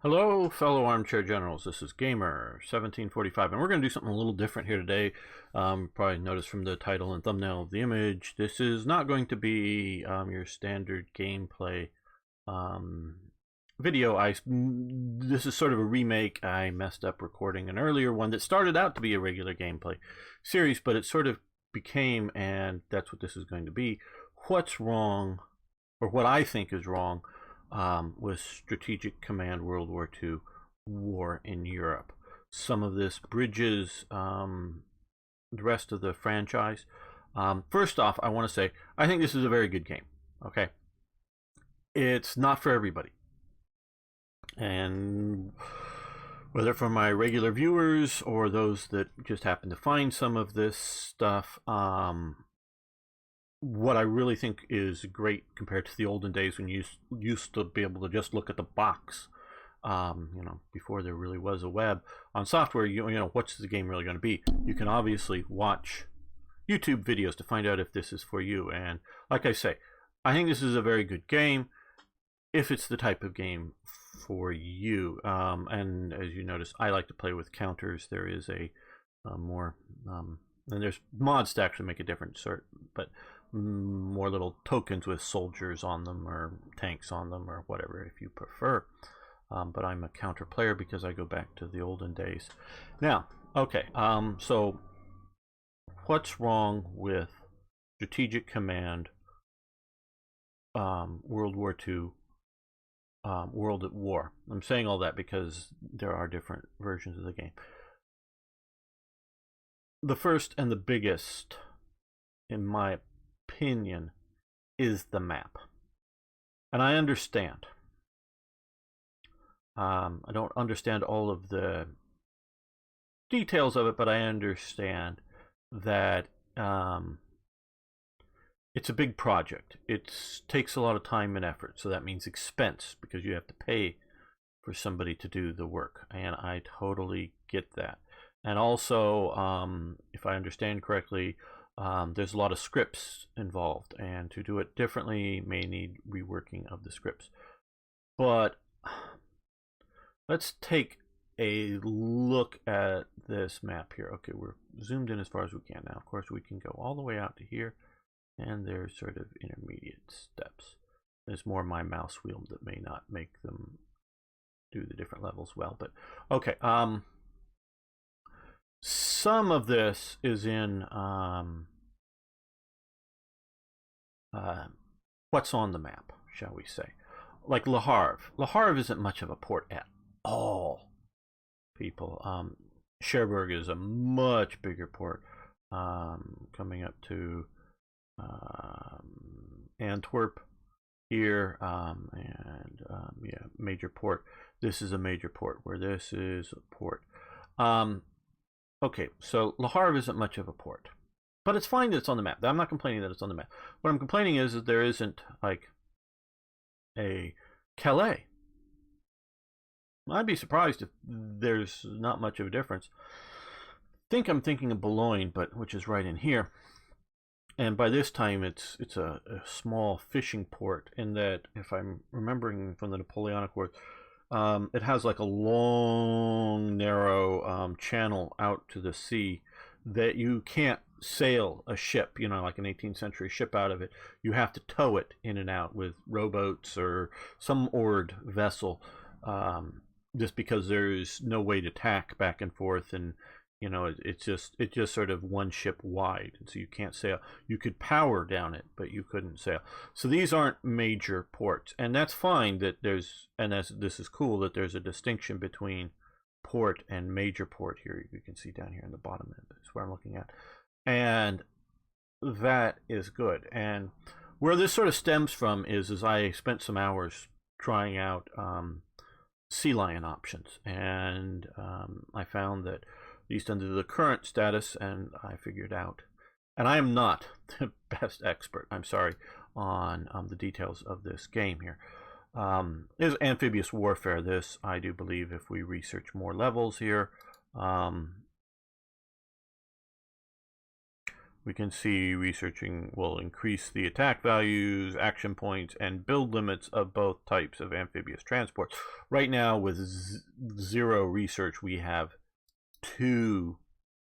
Hello, fellow armchair generals. This is Gamer 1745, and we're going to do something a little different here today. Probably noticed from the title and thumbnail of the image, this is not going to be your standard gameplay video. This is sort of a remake. I messed up recording an earlier one that started out to be a regular gameplay series, but it sort of became, and that's what this is going to be, what's wrong, or what I think is wrong, with Strategic Command World War II war in Europe. Some of this bridges the rest of the franchise. First off, I want to say I think this is a very good game. Okay, it's not for everybody, and whether for my regular viewers or those that just happen to find some of this stuff, what I really think is great compared to the olden days when you used to be able to just look at the box, before there really was a web on software. What's the game really going to be? You can obviously watch YouTube videos to find out if this is for you. And like I say, I think this is a very good game if it's the type of game for you. And as you notice, I like to play with counters. There is a more and there's mods to actually make a different sort, but more little tokens with soldiers on them or tanks on them or whatever if you prefer. But I'm a counter player because I go back to the olden days. Now, okay, so what's wrong with Strategic Command World War II, World at War? I'm saying all that because there are different versions of the game. The first and the biggest, in my opinion, is the map. And I understand. I don't understand all of the details of it, but I understand that it's a big project. It takes a lot of time and effort, so that means expense because you have to pay for somebody to do the work, and I totally get that. And also, if I understand correctly, there's a lot of scripts involved, and to do it differently may need reworking of the scripts. But let's take a look at this map here. Okay, we're zoomed in as far as we can now. Of course, we can go all the way out to here, and there's sort of intermediate steps. There's more my mouse wheel that may not make them do the different levels well, but okay. Some of this is in what's on the map, shall we say. Like Le Havre. Le Havre isn't much of a port at all, people. Cherbourg is a much bigger port, coming up to Antwerp here, yeah, major port. This is a major port, where this is a port. Okay, so Le Havre isn't much of a port, but it's fine that it's on the map. I'm not complaining that it's on the map. What I'm complaining is that there isn't like a Calais. I'd be surprised if there's not much of a difference. I'm thinking of Boulogne, but which is right in here. And by this time, it's a small fishing port. In that, if I'm remembering from the Napoleonic Wars, it has like a long, narrow channel out to the sea that you can't sail a ship, like an 18th century ship out of it. You have to tow it in and out with rowboats or some oared vessel, just because there's no way to tack back and forth, and it's just sort of one ship wide, and so you can't sail. You could power down it, but you couldn't sail. So these aren't major ports, and that's fine that there's, and this is cool that there's a distinction between port and major port here. You can see down here in the bottom, that's where I'm looking at, and that is good. And where this sort of stems from is I spent some hours trying out sea lion options, and I found that, at least under the current status, and I figured out, and I am not the best expert, I'm sorry, on the details of this game here. Is amphibious warfare. This, I do believe, if we research more levels here, we can see researching will increase the attack values, action points, and build limits of both types of amphibious transports. Right now, with 0 research, we have 2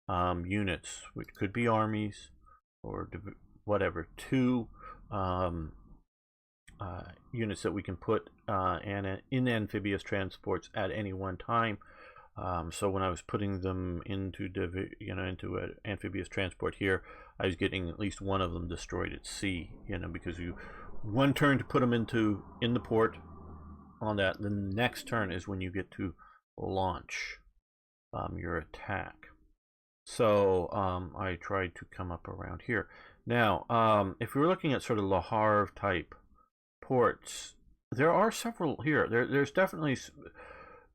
units, which could be armies or whatever, 2 units that we can put in amphibious transports at any one time. So when I was putting them into an amphibious transport here, I was getting at least one of them destroyed at sea. Because one turn to put them in the port on that. The next turn is when you get to launch your attack. So I tried to come up around here. Now, if we're looking at sort of Le Havre type ports, there are several here. There's definitely,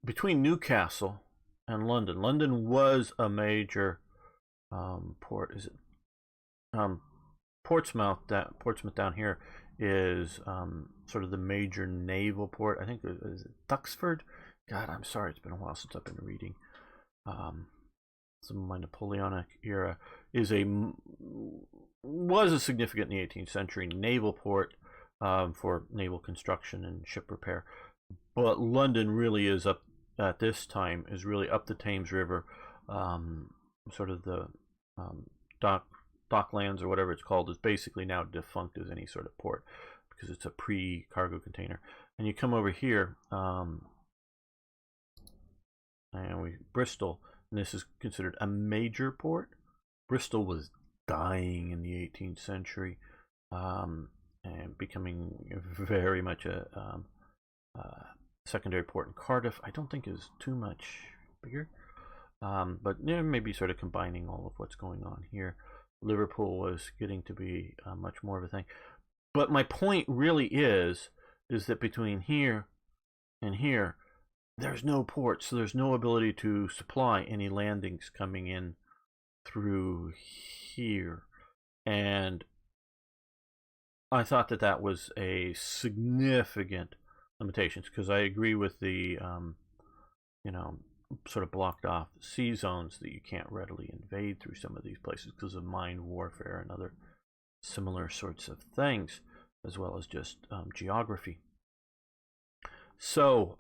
between Newcastle and London. London was a major port. Is it Portsmouth? Portsmouth down here is sort of the major naval port. I think is it Duxford. God, I'm sorry, it's been a while since I've been reading. Some of my Napoleonic era was a significant in the 18th century naval port for naval construction and ship repair. But London really is up at this time, is really up the Thames River, sort of the docklands or whatever it's called, is basically now defunct as any sort of port because it's a pre-cargo container. And you come over here, and Bristol, and this is considered a major port. Bristol was dying in the 18th century, and becoming very much a secondary port in Cardiff. I don't think is too much bigger, but maybe sort of combining all of what's going on here. Liverpool was getting to be much more of a thing. But my point really is that between here and here, there's no port, so there's no ability to supply any landings coming in through here. And I thought that was a significant limitation, because I agree with the sort of blocked off sea zones that you can't readily invade through some of these places because of mine warfare and other similar sorts of things, as well as just geography. So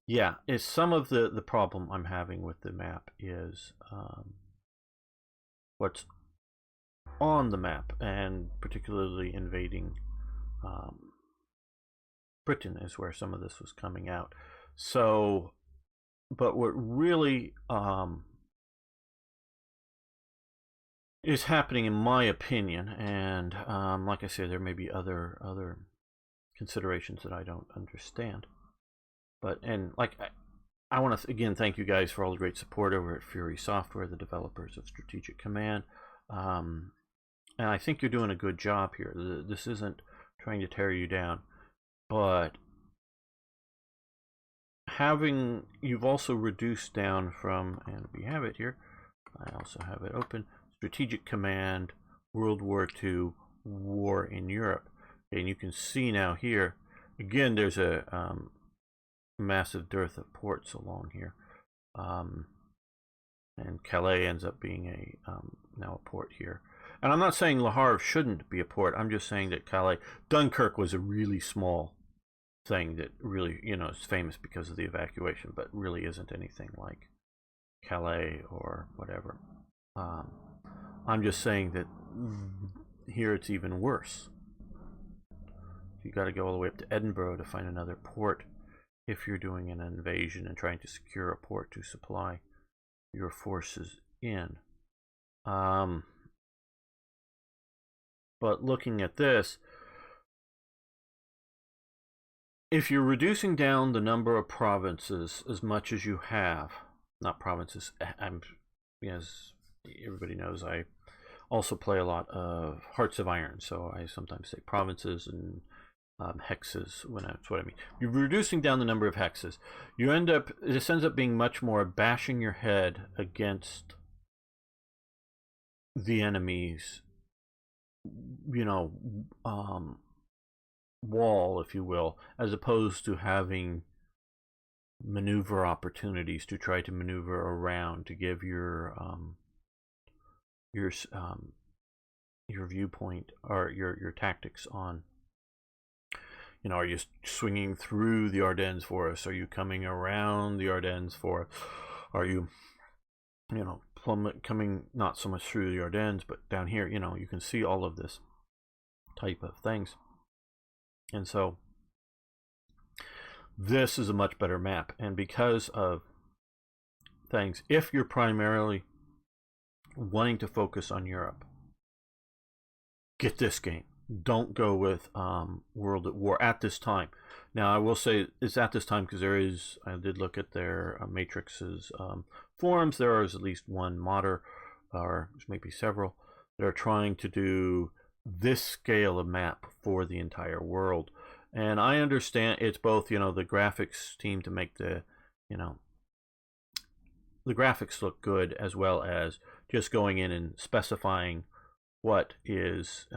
yeah, is some of the problem I'm having with the map is what's on the map, and particularly invading Britain is where some of this was coming out. So, but what really is happening, in my opinion, and like I said, there may be other considerations that I don't understand. But, and like, I want to again thank you guys for all the great support over at Fury Software, the developers of Strategic Command. And I think you're doing a good job here. This isn't trying to tear you down, but you've also reduced down from, and we have it here, I also have it open, Strategic Command World War II War in Europe. And you can see now here, again, there's a massive dearth of ports along here. And Calais ends up being now a port here. And I'm not saying Le Havre shouldn't be a port. I'm just saying that Calais, Dunkirk was a really small thing that really, is famous because of the evacuation, but really isn't anything like Calais or whatever. I'm just saying that here it's even worse. You got to go all the way up to Edinburgh to find another port if you're doing an invasion and trying to secure a port to supply your forces in. But looking at this, if you're reducing down the number of provinces as much as you have, not provinces, as everybody knows, I also play a lot of Hearts of Iron, so I sometimes say provinces and hexes that's what I mean. You're reducing down the number of hexes. This ends up being much more bashing your head against the enemy's wall, if you will, as opposed to having maneuver opportunities to try to maneuver around to give your your viewpoint or your tactics on, you know, are you swinging through the Ardennes for us? Are you coming around the Ardennes for us? Are you, you know, coming not so much through the Ardennes, but down here, you know, you can see all of this type of things. And so this is a much better map. And because of things, if you're primarily wanting to focus on Europe, get this game. Don't go with World at War at this time. Now, I will say it's at this time because I did look at their Matrix's forums. There is at least one modder, or maybe several, that are trying to do this scale of map for the entire world. And I understand it's both, you know, the graphics team to make the, you know, the graphics look good, as well as just going in and specifying what is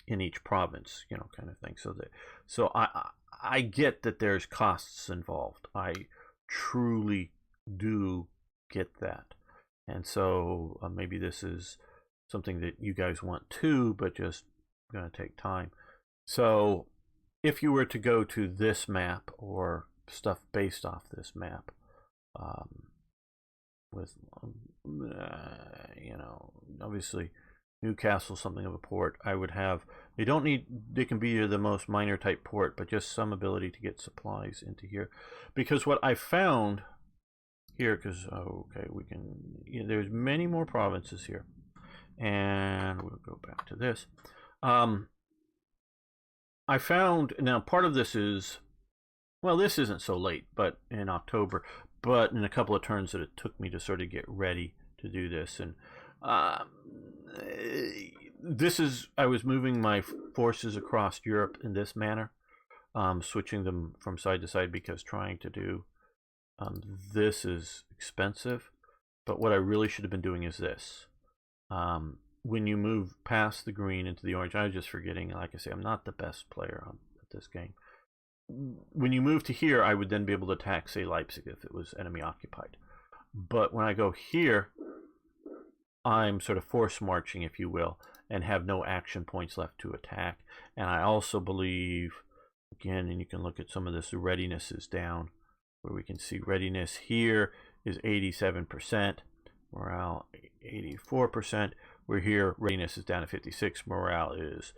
in each province, you know, kind of thing. So I get that there's costs involved. I truly do get that. And so maybe this is something that you guys want too, but just going to take time. So if you were to go to this map or stuff based off this map, with you know, obviously Newcastle, something of a port, I would have, they can be the most minor type port, but just some ability to get supplies into here. Because what I found here, because okay, we can, you know, there's many more provinces here, and we'll go back to this. I found, now part of this is, well, this isn't so late, but in October, but in a couple of turns that it took me to sort of get ready to do this. And this is, I was moving my forces across Europe in this manner, switching them from side to side, because trying to do this is expensive. But what I really should have been doing is this. When you move past the green into the orange, I was just forgetting, like I say, I'm not the best player at this game. When you move to here, I would then be able to attack, say, Leipzig if it was enemy occupied. But when I go here, I'm sort of force marching, if you will, and have no action points left to attack. And I also believe, again, and you can look at some of this, the readiness is down, where we can see readiness here is 87%, morale 84%. We're here, readiness is down to 56, morale is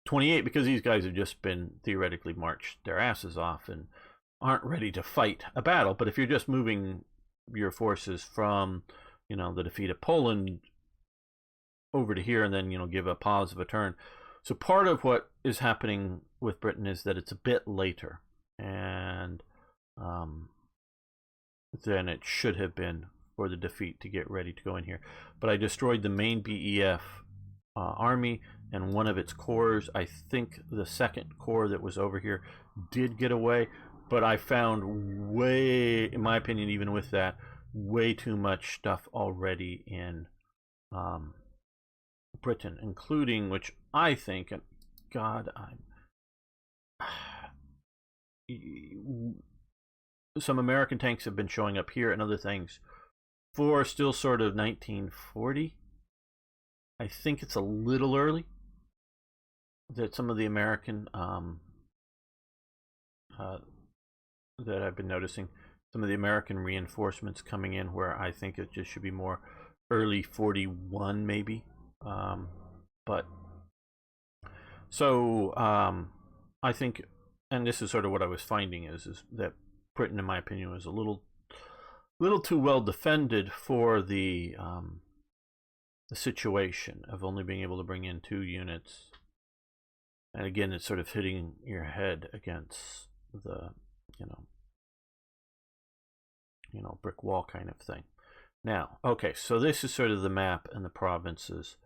28, because these guys have just been theoretically marched their asses off and aren't ready to fight a battle. But if you're just moving your forces from, you know, the defeat of Poland over to here, and then, you know, give a pause of a turn. So part of what is happening with Britain is that it's a bit later, and than it should have been for the defeat to get ready to go in here. But I destroyed the main BEF army and one of its corps. I think the second corps that was over here did get away, but I found way, in my opinion, even with that, way too much stuff already in Britain, including, which I think, and God, some American tanks have been showing up here and other things for still sort of 1940. I think it's a little early that some of the American that I've been noticing, some of the American reinforcements coming in, where I think it just should be more early 41 maybe. But so I think, and this is sort of what I was finding, is that Britain, in my opinion, was a little too well defended for the situation of only being able to bring in 2 units. And again, it's sort of hitting your head against the, you know, brick wall kind of thing. Now, okay, so this is sort of the map and the provinces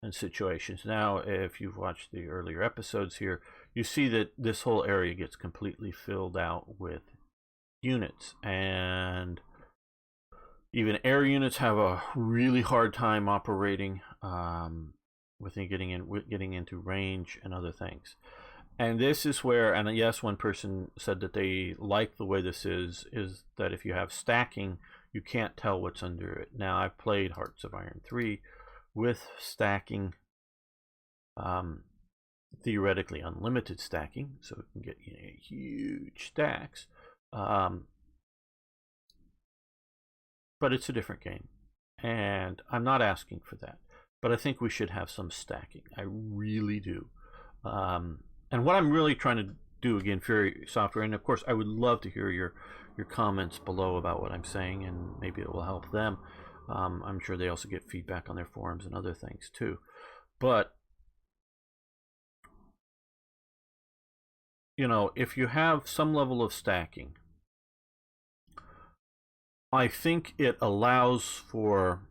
and situations. Now, if you've watched the earlier episodes here, you see that this whole area gets completely filled out with units, and even air units have a really hard time operating within getting into range and other things. And this is where, and yes, one person said that they like the way this is that if you have stacking, you can't tell what's under it. Now, I've played Hearts of Iron 3, with stacking, theoretically unlimited stacking, so we can get huge stacks. But it's a different game, and I'm not asking for that. But I think we should have some stacking. I really do. And what I'm really trying to do, again, Fury Software, and of course I would love to hear your comments below about what I'm saying, and maybe it will help them. I'm sure they also get feedback on their forums and other things too. But if you have some level of stacking, I think it allows for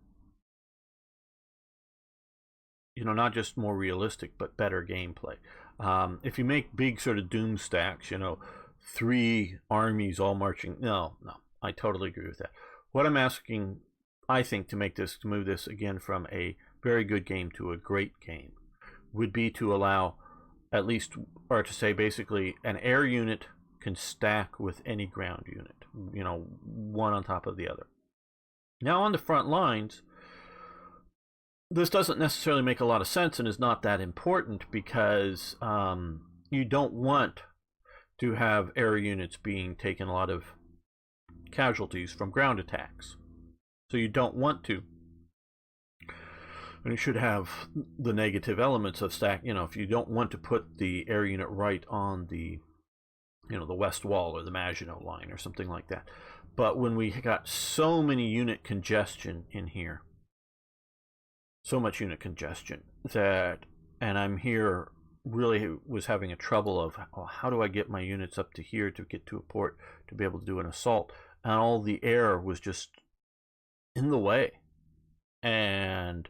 not just more realistic but better gameplay. If you make big sort of doom stacks, 3 armies all marching, no, I totally agree with that. What I'm asking, I think, to move this again from a very good game to a great game, would be to allow at least, or to say basically, an air unit can stack with any ground unit, one on top of the other. Now on the front lines, this doesn't necessarily make a lot of sense and is not that important, because you don't want to have air units being taking a lot of casualties from ground attacks. So you don't want to. And you should have the negative elements of stack. If you don't want to put the air unit right on the, the west wall or the Maginot line or something like that. But when we got so many unit congestion in here, so much unit congestion that, and I'm here really was having a trouble of, how do I get my units up to here to get to a port to be able to do an assault, and all the air was just in the way, and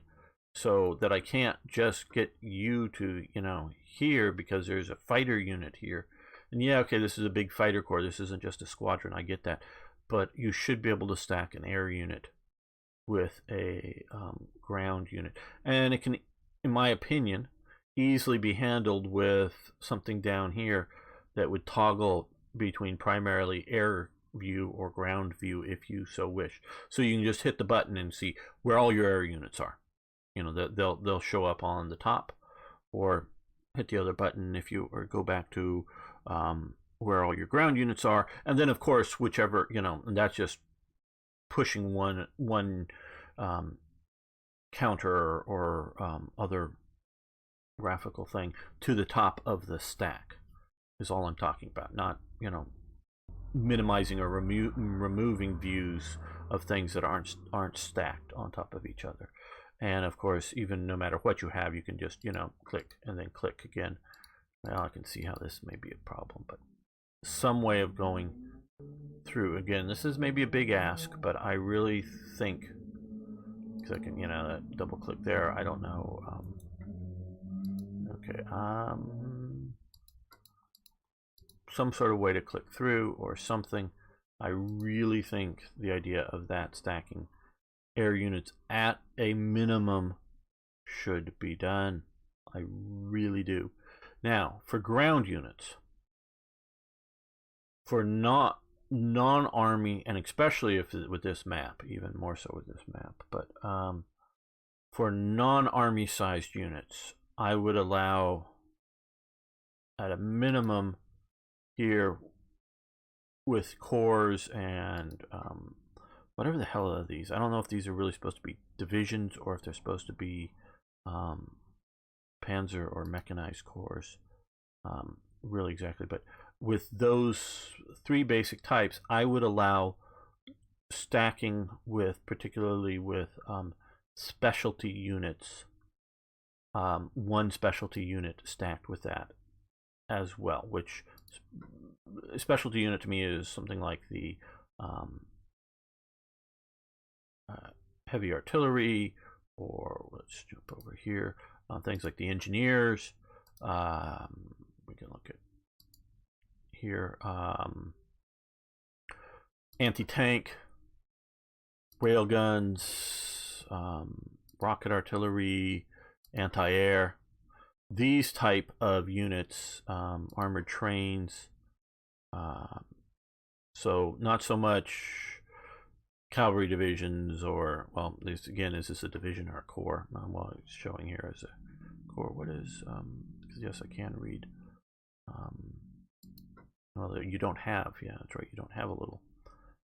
so that I can't just get you to here because there's a fighter unit here. And yeah, okay, this is a big fighter corps, this isn't just a squadron, I get that, but you should be able to stack an air unit with a ground unit, and it can, in my opinion, easily be handled with something down here that would toggle between primarily air view or ground view if you so wish. So you can just hit the button and see where all your air units are. They'll show up on the top, or hit the other button if you, or go back to where all your ground units are, and then of course whichever, and that's just pushing one counter or other graphical thing to the top of the stack is all I'm talking about, not minimizing or removing views of things that aren't stacked on top of each other. And of course, even no matter what you have, you can just click and then click again. Now I can see how this may be a problem, but some way of going through. Again, this is maybe a big ask, but I really think, because I can double click there, I don't know. Okay, some sort of way to click through or something. I really think the idea of that stacking air units at a minimum should be done. I really do. Now, for ground units, for non-army, and especially if with this map, even more so with this map, but for non-army sized units, I would allow at a minimum here with cores and whatever the hell are these. I don't know if these are really supposed to be divisions or if they're supposed to be panzer or mechanized corps, really exactly. But with those 3 basic types, I would allow stacking with, particularly with specialty units, 1 specialty unit stacked with that as well, which a specialty unit to me is something like the heavy artillery, or let's jump over here, things like the engineers. We can look at here, anti-tank, railguns, rocket artillery, anti-air, these type of units, armored trains. So not so much cavalry divisions, or, well, this again, is this a division or a corps? Well, it's showing here as a corps. What is, because yes, I can read. Well, you don't have, yeah, that's right, you don't have a little,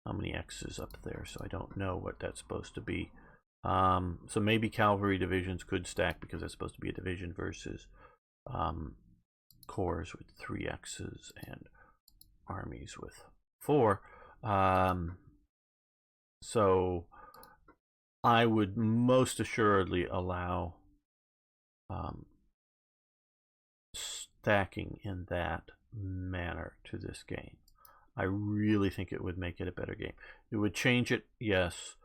how many X's up there, so I don't know what that's supposed to be. So maybe cavalry divisions could stack because that's supposed to be a division versus corps with 3 X's and armies with 4. So I would most assuredly allow stacking in that manner to this game. I really think it would make it a better game. It would change it, yes,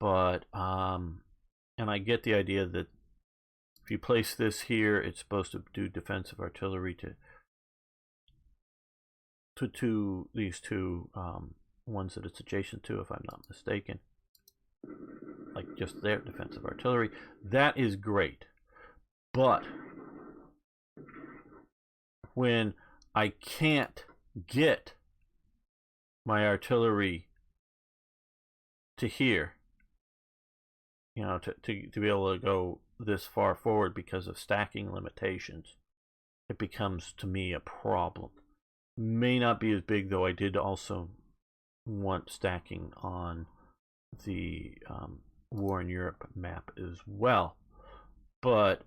but and I get the idea that if you place this here, it's supposed to do defensive artillery to these two ones that it's adjacent to, if I'm not mistaken, like just their defensive artillery. That is great, but when I can't get my artillery to here, you know, to be able to go this far forward because of stacking limitations, it becomes to me a problem. May not be as big, though I did also want stacking on the War in Europe map as well. But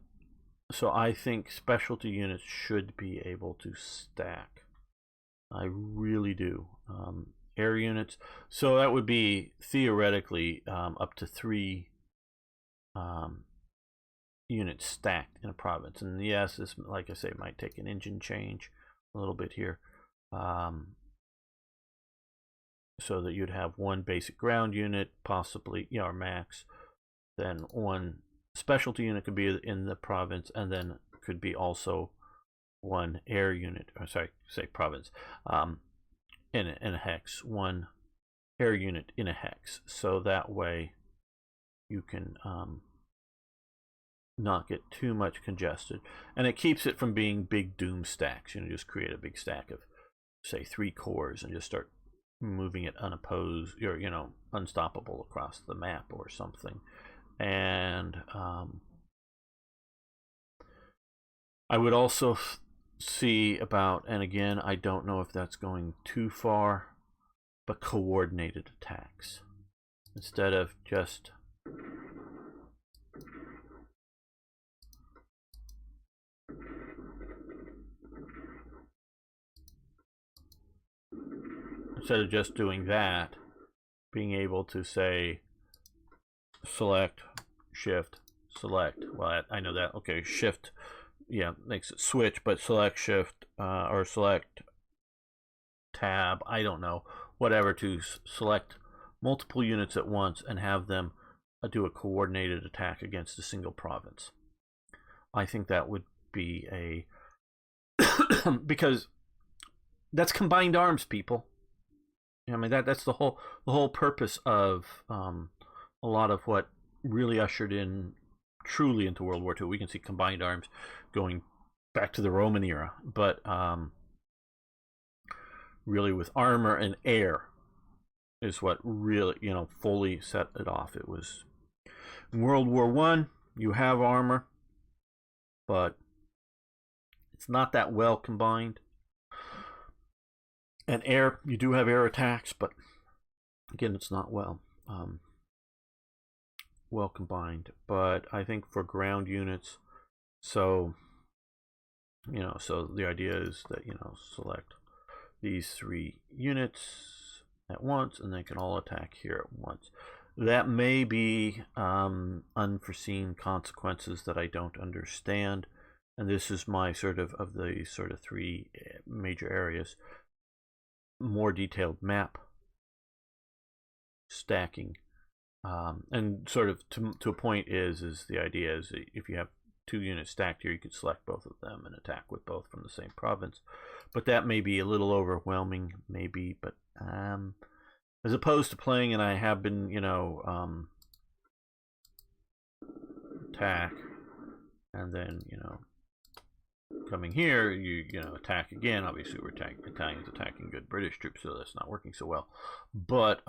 so I think specialty units should be able to stack. I really do. Air units, so that would be theoretically up to 3 units stacked in a province. And yes, this, like I say, might take an engine change a little bit here, so that you'd have 1 basic ground unit, possibly, you know, or max, then 1 specialty unit could be in the province, and then could be also 1 air unit, or sorry, say province, in a hex, 1 air unit in a hex. So that way you can not get too much congested, and it keeps it from being big doom stacks. You know, just create a big stack of, say, 3 corps and just start moving it unopposed, or, you know, unstoppable across the map or something. And I would also see about, and again, I don't know if that's going too far, but coordinated attacks instead of just doing that, being able to say select, shift, select. Well, I know that. Okay, shift, yeah, makes it switch, but select, shift, or select, tab, I don't know, whatever, to select multiple units at once and have them do a coordinated attack against a single province. I think that would be a because that's combined arms, people. I mean, that's the whole purpose of a lot of what really ushered in truly into World War II. We can see combined arms going back to the Roman era, but really with armor and air is what really, you know, fully set it off. It was in World War I, you have armor, but it's not that well combined. And air, you do have air attacks, but again, it's not well combined. But I think for ground units, so, you know, so the idea is that, you know, select these 3 units at once, and they can all attack here at once. That may be unforeseen consequences that I don't understand, and this is my sort of the sort of 3 major areas. More detailed map stacking, and sort of to a point is the idea is that if you have 2 units stacked here, you could select both of them and attack with both from the same province. But that may be a little overwhelming, maybe. But as opposed to playing, and I have been, you know, attack, and then, you know, coming here, you know, attack again. Obviously, we're Italians attacking good British troops, so that's not working so well. But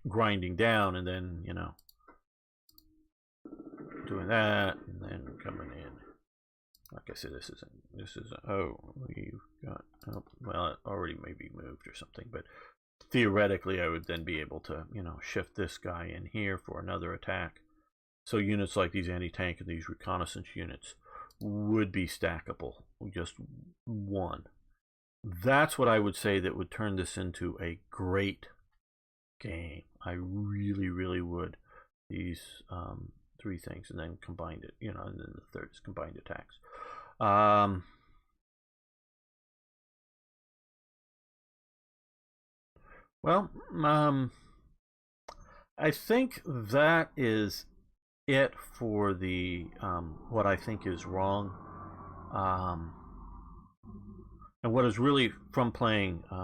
grinding down and then, you know, doing that and then coming in. Like I said, this is oh, we've got, oh, well, it already maybe moved or something, but theoretically I would then be able to, you know, shift this guy in here for another attack. So units like these anti-tank and these reconnaissance units would be stackable, just one. That's what I would say that would turn this into a great game. I really, really would. These three things, and then combined it, you know, and then the third is combined attacks. Well, I think that is it for the what I think is wrong, and what is really from playing. We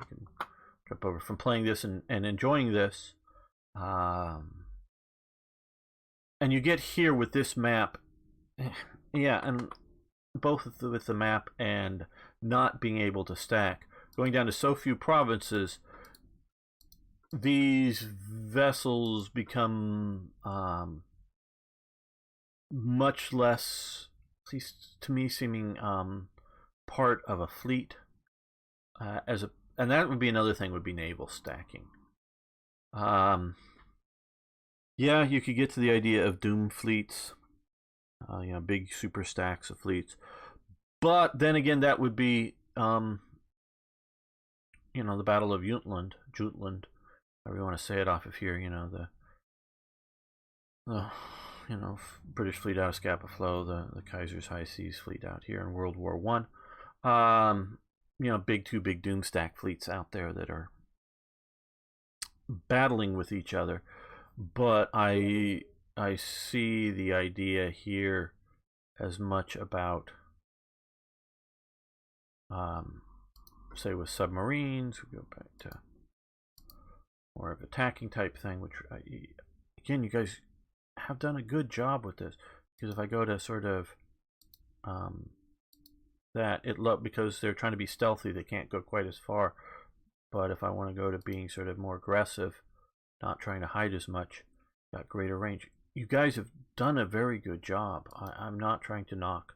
can jump over from playing this and enjoying this, and you get here with this map, yeah, and both with the map and not being able to stack, going down to so few provinces. These vessels become much less, at least to me, seeming part of a fleet. And that would be another thing, would be naval stacking. Yeah, you could get to the idea of doom fleets, you know, big super stacks of fleets. But then again, that would be, you know, the Battle of Jutland, however you want to say it off of here, you know, the you know, British fleet out of Scapa Flow, the Kaiser's High Seas fleet out here in World War One. You know, two big doomstack fleets out there that are battling with each other. But I see the idea here as much about, say with submarines, we go back to more of attacking type thing, which again, you guys have done a good job with this, because if I go to sort of that, because they're trying to be stealthy, they can't go quite as far. But if I want to go to being sort of more aggressive, not trying to hide as much, got greater range. You guys have done a very good job. I'm not trying to knock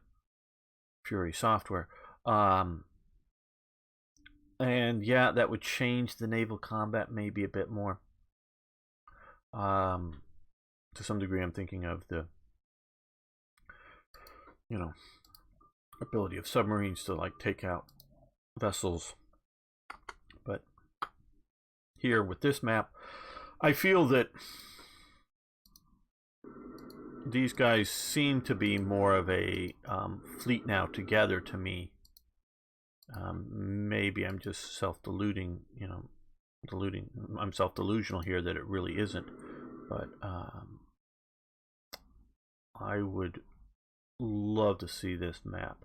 Fury software. And yeah, that would change the naval combat maybe a bit more. To some degree, I'm thinking of the, you know, ability of submarines to like take out vessels. But here with this map, I feel that these guys seem to be more of a fleet now together to me. Maybe I'm just self-deluding, you know, I'm self-delusional here that it really isn't. But I would love to see this map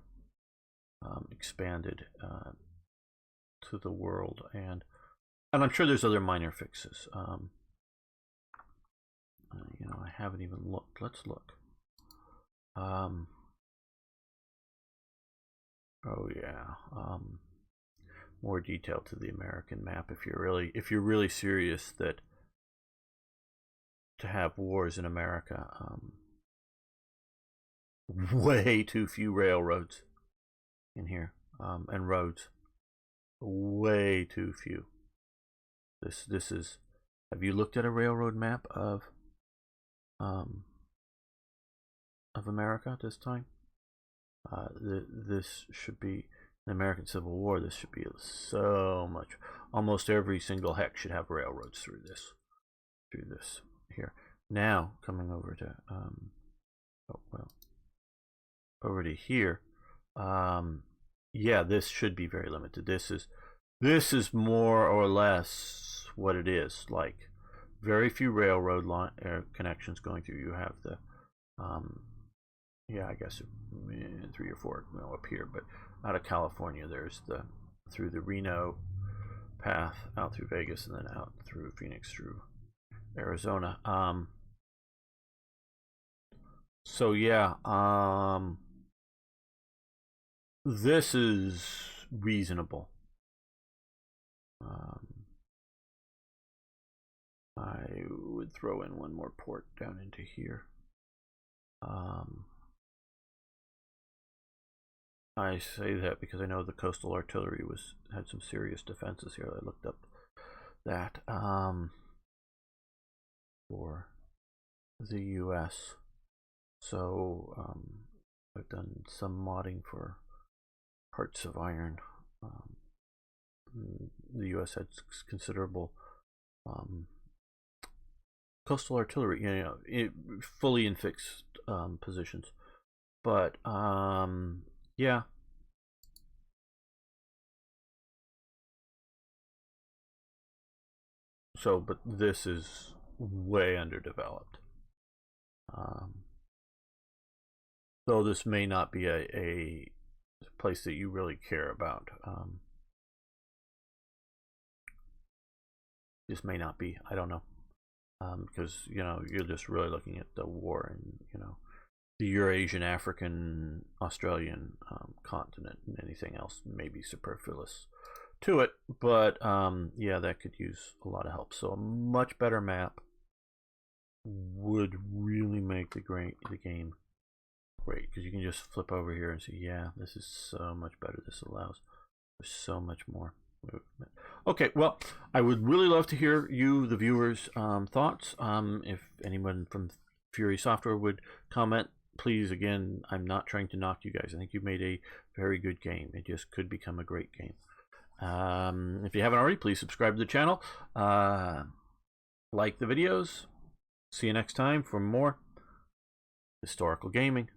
expanded to the world, and I'm sure there's other minor fixes. You know, I haven't even looked. Let's look. Oh yeah. More detail to the American map if you're really serious that to have wars in America. Way too few railroads in here, and roads. Way too few. This is. Have you looked at a railroad map of America this time? This should be the American Civil War. This should be so much. Almost every single hex should have railroads through this here. Now coming over to over to here. Yeah, this should be very limited. This is more or less what it is. Like very few railroad connections going through. You have the yeah, I guess 3 or 4 up here, but out of California there's through the Reno path out through Vegas and then out through Phoenix through Arizona. So yeah, this is reasonable. I would throw in one more port down into here. I say that because I know the coastal artillery had some serious defenses here. I looked up that for the US. So I've done some modding for Hearts of Iron. The US had considerable coastal artillery, fully in fixed positions. But yeah. So, but this is way underdeveloped. Though this may not be a place that you really care about. This may not be. I don't know. Because you're just really looking at the war and the Eurasian, African, Australian continent, and anything else may be superfluous to it. But yeah, that could use a lot of help. So a much better map would really make the game great, because you can just flip over here and see, yeah, this is so much better. This allows for so much more movement. Okay, well, I would really love to hear you, the viewers, thoughts. If anyone from Fury Software would comment, please. Again, I'm not trying to knock you guys. I think you made a very good game. It just could become a great game. If you haven't already, please subscribe to the channel. Like the videos. See you next time for more historical gaming.